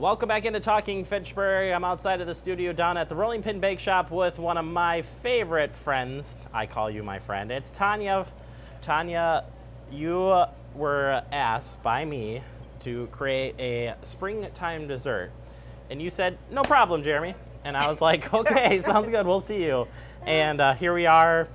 Welcome back into Talking Fitchburg. I'm outside of the studio down at the Rolling Pin Bake Shop with one of my favorite friends. I call you my friend. It's Tanya. Tanya, you were asked by me to create a springtime dessert. And you said, no problem, Jeremy. And I was like, okay, sounds good. We'll see you. And here we are.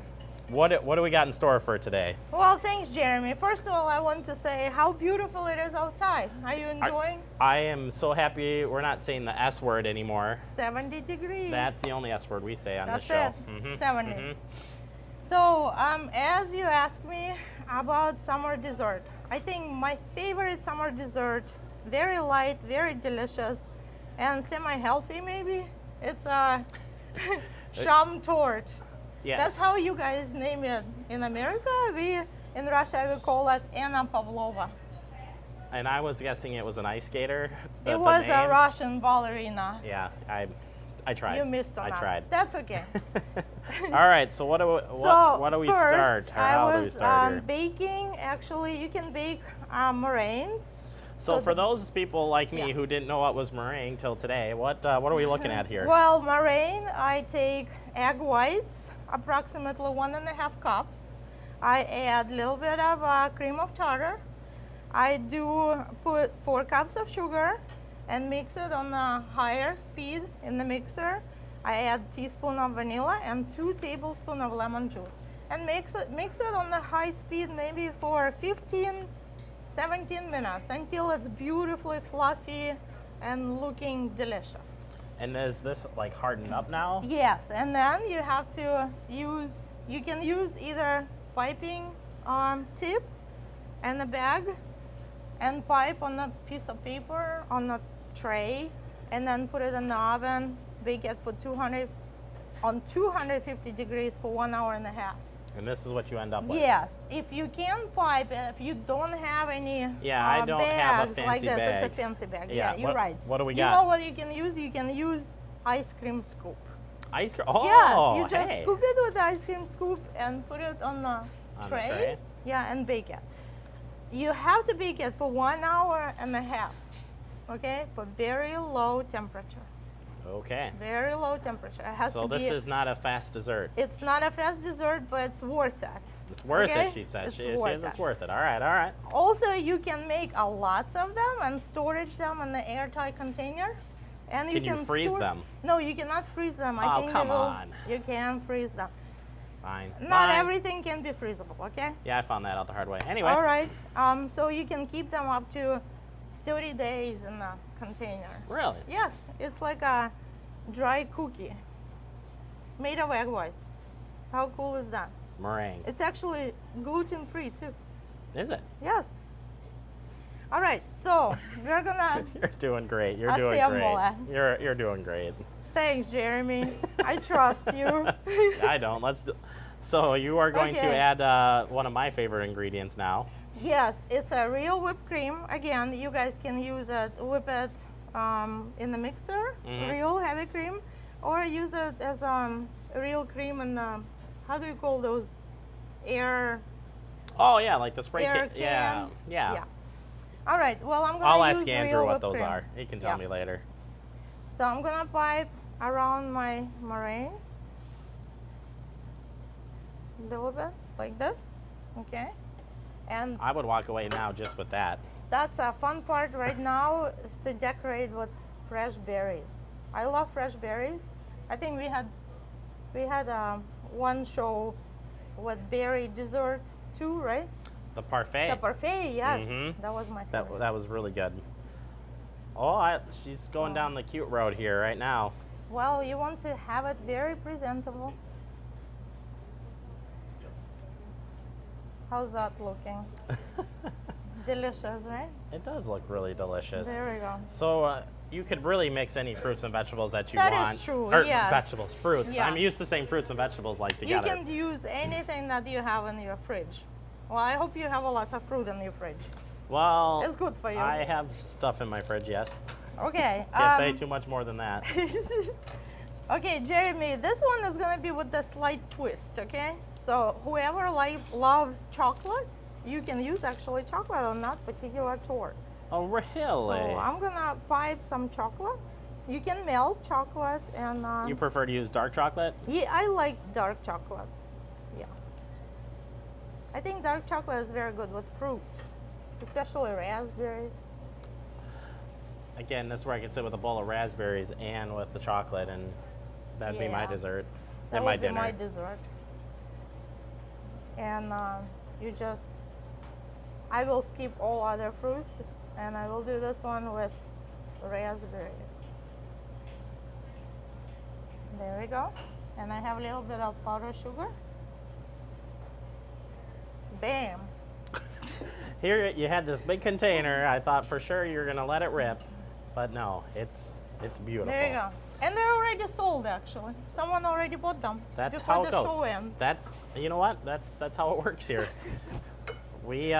What do we got in store for today? Well, thanks, Jeremy. First of all, I want to say how beautiful it is outside. Are you enjoying? I am so happy we're not saying the S word anymore. 70 degrees. That's the only S word we say on That's the show. That's it. 70. So, as you asked me about summer dessert, I think my favorite summer dessert, very light, very delicious, and semi-healthy maybe, it's a Schaum Torte. Yes. That's how you guys name it in America. We, in Russia, we call it Anna Pavlova. And I was guessing it was an ice skater. It was a Russian ballerina. Yeah, I tried. You missed on that. I tried. That's okay. All right, so what do we First, start? I was baking. Actually, you can bake meringues. So for those people like me who didn't know what was meringue till today, what are we looking at here? Well, meringue, I take egg whites, approximately 1.5 cups. I add a little bit of cream of tartar. I do put 4 cups of sugar and mix it on a higher speed in the mixer. I add a teaspoon of vanilla and 2 tablespoons of lemon juice. And mix it on the high speed maybe for 17 minutes until it's beautifully fluffy and looking delicious. And is this like hardened up now? Yes, and then you have to use, you can use either piping tip and a bag and pipe on a piece of paper on a tray and then put it in the oven, bake it for 250 degrees for 1.5 hours. And this is what you end up with? Yes. If you can pipe it, if you don't have any I don't have a fancy like this, bag. it's a fancy bag. Yeah, you're right. What do we got? You know what you can use? You can use ice cream scoop. Ice cream? Oh, yes, you just scoop it with the ice cream scoop and put it on the tray. Yeah, and bake it. You have to bake it for 1.5 hours, okay, for very low temperature. Okay. Very low temperature. It has so to this is not a fast dessert. It's not a fast dessert, but it's worth it. It's worth it, she says. It's worth it. All right, all right. Also, you can make lots of them and storage them in the airtight container. And can you freeze them? No, you cannot freeze them. I think come on. You can freeze them. Fine. Not everything can be freezable, okay? Yeah, I found that out the hard way. Anyway. All right. So you can keep them up to 30 days in the container. Really? Yes. It's like a dry cookie made of egg whites. How cool is that? Meringue. It's actually gluten-free too. Is it? Yes. All right, so we're gonna. You're doing great. You're doing great. You're doing great. Thanks, Jeremy. I trust you. I don't. So you are going to add one of my favorite ingredients now. Yes, it's a real whipped cream. Again, you guys can use it, whip it in the mixer, real heavy cream, or use it as real cream in the, how do you call those, air? Oh yeah, like the spray can. Yeah. All right. Well, I'm gonna I'll use ask Andrew real what whipped those cream. are. He can tell me later. So I'm gonna pipe around my meringue a little bit like this, okay? And I would walk away now just with that. that's a fun part right now is to decorate with fresh berries. I love fresh berries. I think we had one show with berry dessert too, right? The parfait. The parfait, yes. That was my favorite. That was really good. Oh, she's going down the cute road here right now. Well, you want to have it very presentable. How's that looking? Delicious, right? It does look really delicious. There we go. So you could really mix any fruits and vegetables that you want. That is true, or yes. Vegetables, fruits. Yeah. I'm used to saying fruits and vegetables like together. You can use anything that you have in your fridge. Well, I hope you have a lot of fruit in your fridge. Well, it's good for you. I have stuff in my fridge, yes. Okay. Can't say too much more than that. Okay, Jeremy, this one is going to be with the slight twist, okay? So whoever loves chocolate, you can use actually chocolate on that particular torte. Oh, really? So I'm gonna pipe some chocolate. You can melt chocolate and. You prefer to use dark chocolate? Yeah, I like dark chocolate. Yeah. I think dark chocolate is very good with fruit, especially raspberries. Again, this is where I can sit with a bowl of raspberries and with the chocolate, and that'd be my Yeah. dessert That and my would be dinner. my dessert. And you just, I will skip all other fruits, and I will do this one with raspberries. There we go. And I have a little bit of powdered sugar. Bam. Here you had this big container. I thought for sure you were gonna let it rip, but no, it's beautiful. There you go. And they're already sold, actually. Someone already bought them That's before how the it goes. show ends. That's, you know what? That's how it works here. We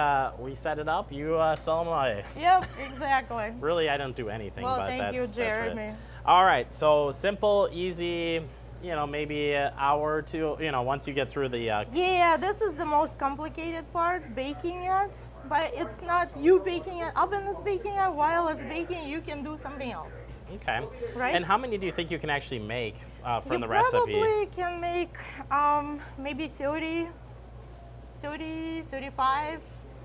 set it up. You sell them away. Yep, exactly. Really, I don't do anything. Well, but thank that's, you, that's really- Jeremy. All right, so simple, easy. You know, maybe an hour or two. You know, once you get through the. Yeah, this is the most complicated part, baking it. But it's not you baking it, oven is baking it. While it's baking, you can do something else. Okay. Right? And how many do you think you can actually make from You the recipe? probably can make maybe 30, 35.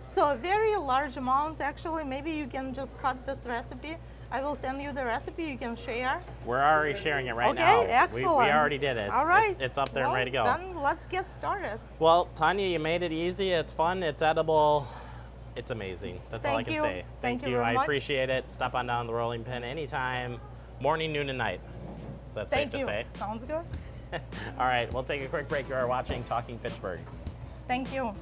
So a very large amount, actually. Maybe you can just cut this recipe. I will send you the recipe, you can share. We're already sharing it right Okay, now. excellent. We already did it. All right. It's up there and Well, ready to go. Then let's get started. Well, Tanya, you made it easy. It's fun. It's edible. It's amazing. That's all I Thank can you. say. Thank you you. very I much. appreciate it. Stop on down to the Rolling Pin anytime, morning, noon, and night. So that's Thank safe you. to say. Sounds good. All right, we'll take a quick break. You are watching Talking Fitchburg. Thank you.